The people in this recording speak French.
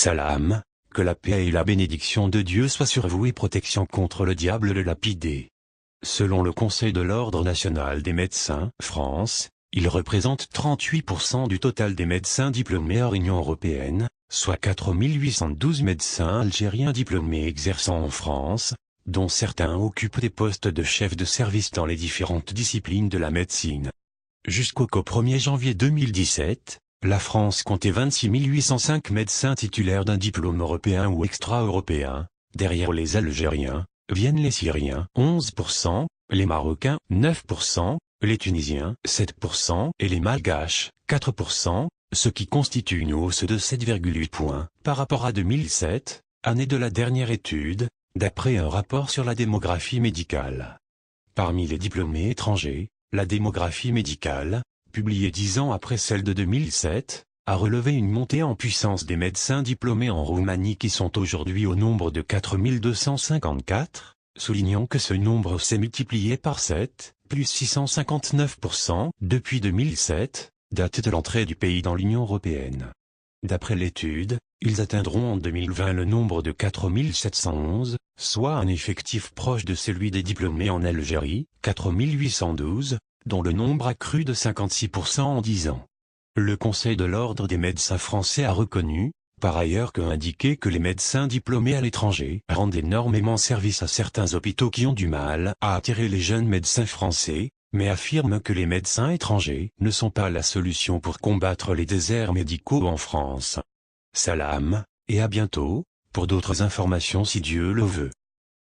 Salam, que la paix et la bénédiction de Dieu soient sur vous et protection contre le diable le lapidé. Selon le Conseil de l'Ordre national des médecins, France, il représente 38% du total des médecins diplômés hors Union européenne, soit 4812 médecins algériens diplômés exerçant en France, dont certains occupent des postes de chef de service dans les différentes disciplines de la médecine. Jusqu'au 1er janvier 2017, la France comptait 26 805 médecins titulaires d'un diplôme européen ou extra-européen. Derrière les Algériens, viennent les Syriens 11%, les Marocains 9%, les Tunisiens 7% et les Malgaches 4%, ce qui constitue une hausse de 7,8 points par rapport à 2007, année de la dernière étude, d'après un rapport sur la démographie médicale. Parmi les diplômés étrangers, la démographie médicale, publiée 10 ans après celle de 2007, a relevé une montée en puissance des médecins diplômés en Roumanie qui sont aujourd'hui au nombre de 4254, soulignant que ce nombre s'est multiplié par 7, plus 659%, depuis 2007, date de l'entrée du pays dans l'Union européenne. D'après l'étude, ils atteindront en 2020 le nombre de 4711, soit un effectif proche de celui des diplômés en Algérie, 4812, dont le nombre a cru de 56% en 10 ans. Le Conseil de l'Ordre des médecins français a reconnu, par ailleurs indiqué que les médecins diplômés à l'étranger rendent énormément service à certains hôpitaux qui ont du mal à attirer les jeunes médecins français, mais affirme que les médecins étrangers ne sont pas la solution pour combattre les déserts médicaux en France. Salam, et à bientôt, pour d'autres informations si Dieu le veut.